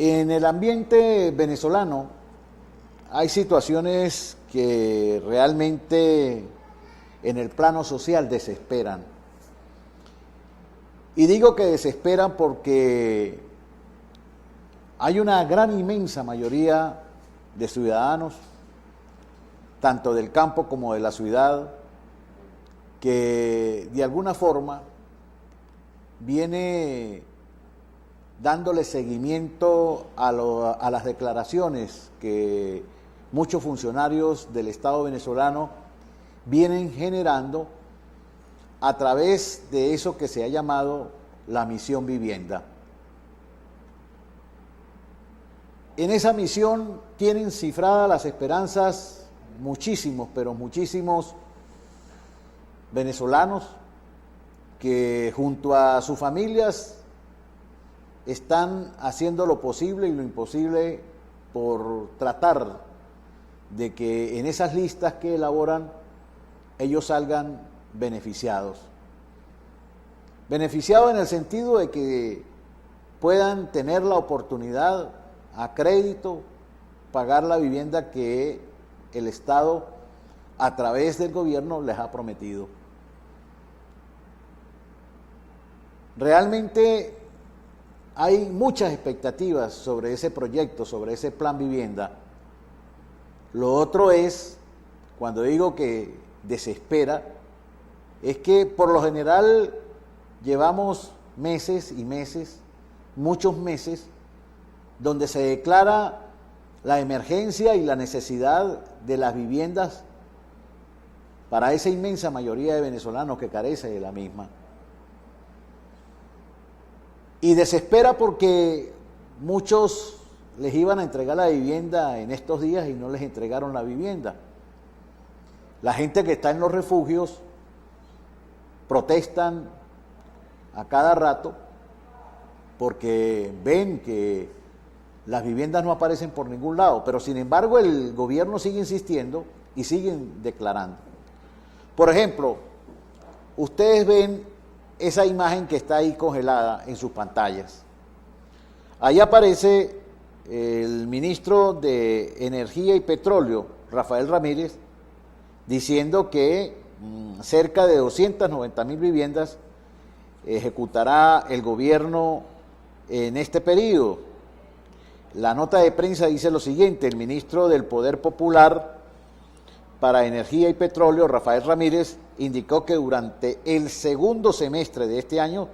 En el ambiente venezolano hay situaciones que realmente en el plano social desesperan. Y digo que desesperan porque hay una gran inmensa mayoría de ciudadanos, tanto del campo como de la ciudad, que de alguna forma viene dándole seguimiento a las declaraciones que muchos funcionarios del Estado venezolano vienen generando a través de eso que se ha llamado la misión vivienda. En esa misión tienen cifradas las esperanzas muchísimos, pero muchísimos venezolanos que junto a sus familias están haciendo lo posible y lo imposible por tratar de que en esas listas que elaboran ellos salgan beneficiados. Beneficiados en el sentido de que puedan tener la oportunidad a crédito pagar la vivienda que el Estado a través del gobierno les ha prometido. Realmente hay muchas expectativas sobre ese proyecto, sobre ese plan vivienda. Lo otro es, cuando digo que desespera, es que por lo general llevamos meses y meses, muchos meses, donde se declara la emergencia y la necesidad de las viviendas para esa inmensa mayoría de venezolanos que carece de la misma. Y desespera porque muchos les iban a entregar la vivienda en estos días y no les entregaron la vivienda. La gente que está en los refugios protestan a cada rato porque ven que las viviendas no aparecen por ningún lado, pero sin embargo el gobierno sigue insistiendo y siguen declarando. Por ejemplo, ustedes ven esa imagen que está ahí congelada en sus pantallas. Ahí aparece el ministro de Energía y Petróleo, Rafael Ramírez, diciendo que cerca de 290.000 viviendas ejecutará el gobierno en este periodo. La nota de prensa dice lo siguiente: el ministro del Poder Popular para Energía y Petróleo, Rafael Ramírez, indicó que durante el segundo semestre de este año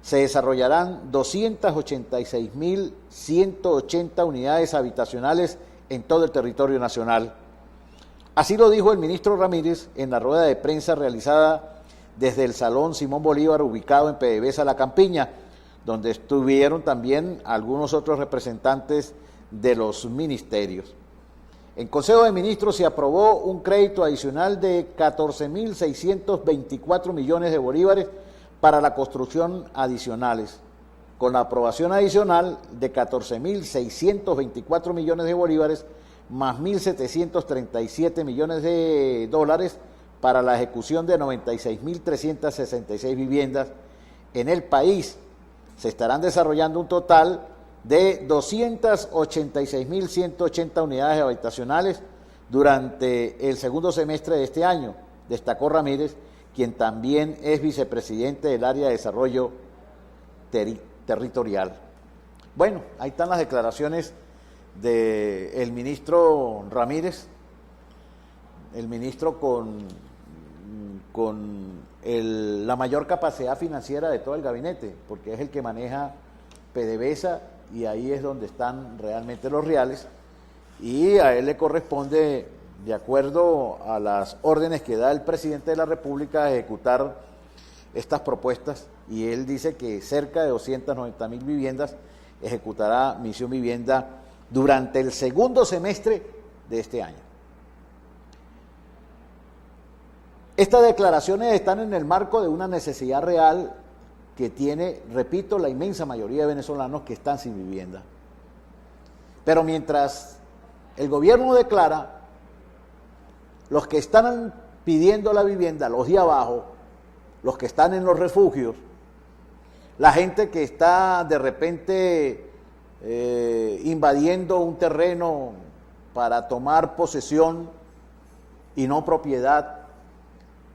se desarrollarán 286.180 unidades habitacionales en todo el territorio nacional. Así lo dijo el ministro Ramírez en la rueda de prensa realizada desde el Salón Simón Bolívar, ubicado en PDVSA La Campiña, donde estuvieron también algunos otros representantes de los ministerios. En Consejo de Ministros se aprobó un crédito adicional de 14.624 millones de bolívares para la construcción adicionales, con la aprobación adicional de 14.624 millones de bolívares más 1.737 millones de dólares para la ejecución de 96.366 viviendas en el país. Se estarán desarrollando un total de 286.180 unidades habitacionales durante el segundo semestre de este año, destacó Ramírez, quien también es vicepresidente del área de desarrollo territorial. Bueno, ahí están las declaraciones del ministro Ramírez, el ministro con la mayor capacidad financiera de todo el gabinete, porque es el que maneja PDVSA y ahí es donde están realmente los reales, y a él le corresponde, de acuerdo a las órdenes que da el presidente de la República, ejecutar estas propuestas, y él dice que cerca de 290.000 viviendas ejecutará Misión Vivienda durante el segundo semestre de este año. Estas declaraciones están en el marco de una necesidad real que tiene, repito, la inmensa mayoría de venezolanos que están sin vivienda. Pero mientras el gobierno declara, los que están pidiendo la vivienda, los de abajo, los que están en los refugios, la gente que está de repente invadiendo un terreno para tomar posesión y no propiedad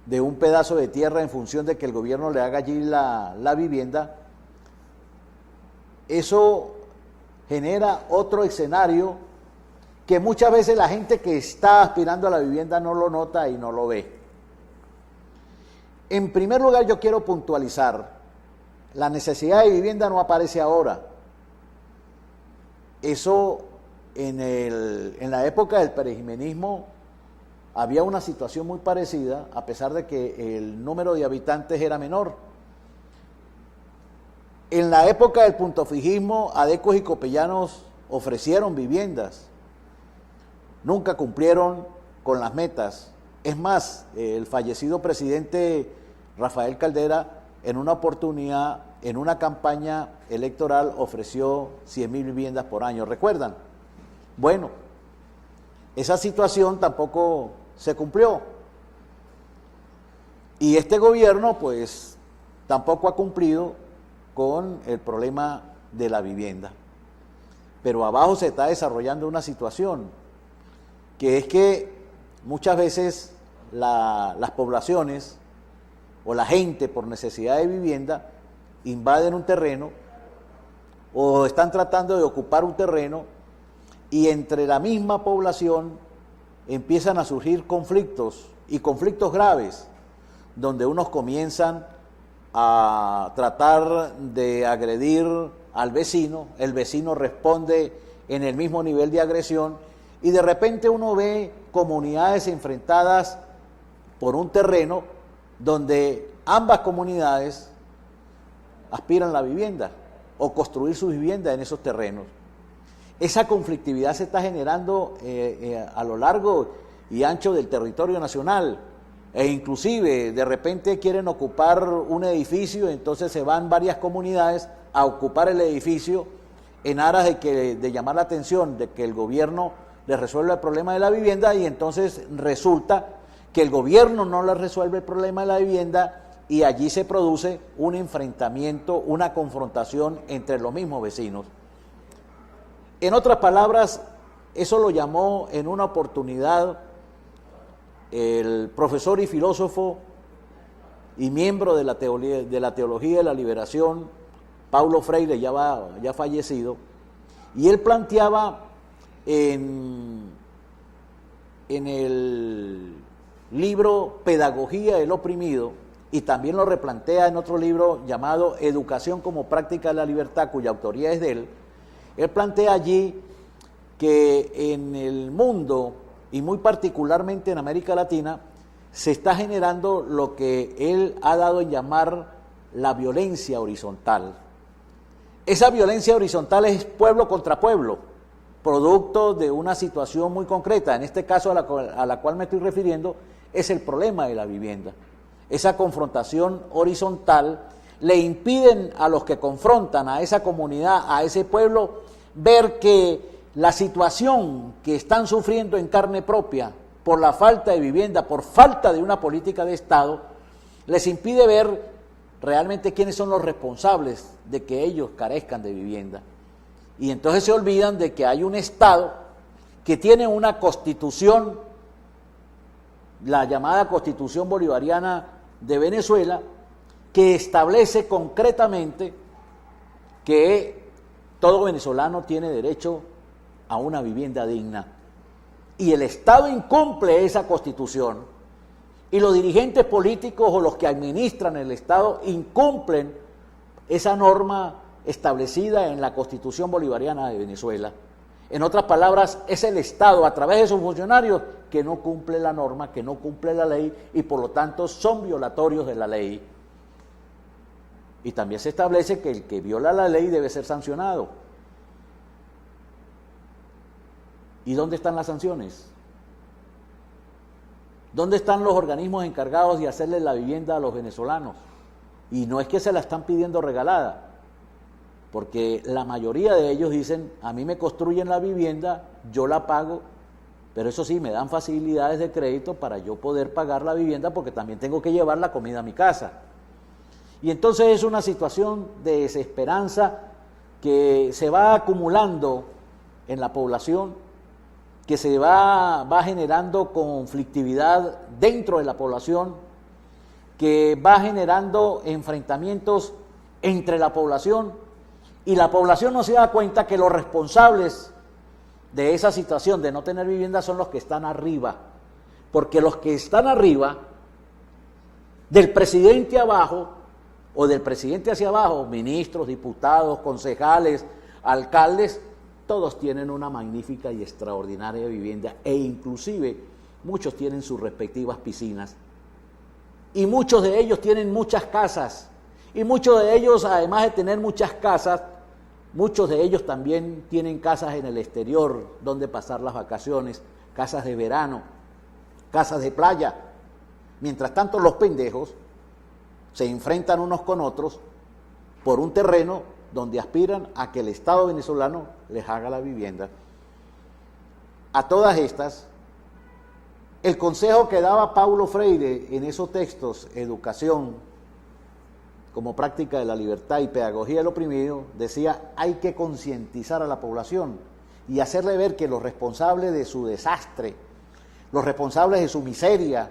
de un pedazo de tierra en función de que el gobierno le haga allí la vivienda, eso genera otro escenario que muchas veces la gente que está aspirando a la vivienda no lo nota y no lo ve. En primer lugar, yo quiero puntualizar, la necesidad de vivienda no aparece ahora. Eso en la época del perejimenismo había una situación muy parecida, a pesar de que el número de habitantes era menor. En la época del puntofijismo, adecos y copellanos ofrecieron viviendas, nunca cumplieron con las metas. Es más, el fallecido presidente Rafael Caldera, en una oportunidad, en una campaña electoral, ofreció 100.000 viviendas por año. ¿Recuerdan? Bueno, esa situación tampoco se cumplió. Y este gobierno, pues, tampoco ha cumplido con el problema de la vivienda. Pero abajo se está desarrollando una situación, que es que muchas veces las poblaciones o la gente por necesidad de vivienda invaden un terreno o están tratando de ocupar un terreno y entre la misma población empiezan a surgir conflictos y conflictos graves, donde unos comienzan a tratar de agredir al vecino, el vecino responde en el mismo nivel de agresión y de repente uno ve comunidades enfrentadas por un terreno donde ambas comunidades aspiran a la vivienda o construir su vivienda en esos terrenos. Esa conflictividad se está generando a lo largo y ancho del territorio nacional e inclusive de repente quieren ocupar un edificio, entonces se van varias comunidades a ocupar el edificio en aras de llamar la atención de que el gobierno les resuelva el problema de la vivienda y entonces resulta que el gobierno no les resuelve el problema de la vivienda y allí se produce un enfrentamiento, una confrontación entre los mismos vecinos. En otras palabras, eso lo llamó en una oportunidad el profesor y filósofo y miembro de la teología de la liberación, Paulo Freire, ya fallecido, y él planteaba en el libro Pedagogía del Oprimido, y también lo replantea en otro libro llamado Educación como Práctica de la Libertad, cuya autoría es de él. Él plantea allí que en el mundo, y muy particularmente en América Latina, se está generando lo que él ha dado en llamar la violencia horizontal. Esa violencia horizontal es pueblo contra pueblo, producto de una situación muy concreta. En este caso a la cual me estoy refiriendo es el problema de la vivienda. Esa confrontación horizontal le impiden a los que confrontan a esa comunidad, a ese pueblo, ver que la situación que están sufriendo en carne propia por la falta de vivienda, por falta de una política de Estado, les impide ver realmente quiénes son los responsables de que ellos carezcan de vivienda. Y entonces se olvidan de que hay un Estado que tiene una constitución, la llamada Constitución Bolivariana de Venezuela, que establece concretamente que todo venezolano tiene derecho a una vivienda digna. Y el Estado incumple esa Constitución, y los dirigentes políticos o los que administran el Estado incumplen esa norma establecida en la Constitución Bolivariana de Venezuela. En otras palabras, es el Estado, a través de sus funcionarios, que no cumple la norma, que no cumple la ley, y por lo tanto son violatorios de la ley. Y también se establece que el que viola la ley debe ser sancionado. ¿Y dónde están las sanciones? ¿Dónde están los organismos encargados de hacerle la vivienda a los venezolanos? Y no es que se la están pidiendo regalada, porque la mayoría de ellos dicen, a mí me construyen la vivienda, yo la pago, pero eso sí, me dan facilidades de crédito para yo poder pagar la vivienda porque también tengo que llevar la comida a mi casa. Y entonces es una situación de desesperanza que se va acumulando en la población, que se va generando conflictividad dentro de la población, que va generando enfrentamientos entre la población, y la población no se da cuenta que los responsables de esa situación de no tener vivienda son los que están arriba, porque los que están arriba, del presidente abajo, o del presidente hacia abajo, ministros, diputados, concejales, alcaldes, todos tienen una magnífica y extraordinaria vivienda, e inclusive muchos tienen sus respectivas piscinas, y muchos de ellos tienen muchas casas, y muchos de ellos, además de tener muchas casas, muchos de ellos también tienen casas en el exterior donde pasar las vacaciones, casas de verano, casas de playa. Mientras tanto, los pendejos se enfrentan unos con otros por un terreno donde aspiran a que el Estado venezolano les haga la vivienda. A todas estas, el consejo que daba Paulo Freire en esos textos, Educación como práctica de la libertad y pedagogía del oprimido, decía: hay que concientizar a la población y hacerle ver que los responsables de su desastre, los responsables de su miseria,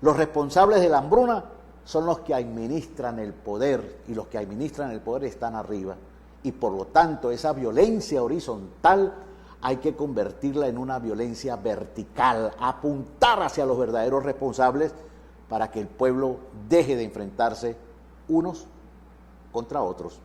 los responsables de la hambruna, son los que administran el poder, y los que administran el poder están arriba. Y por lo tanto, esa violencia horizontal hay que convertirla en una violencia vertical, apuntar hacia los verdaderos responsables para que el pueblo deje de enfrentarse unos contra otros.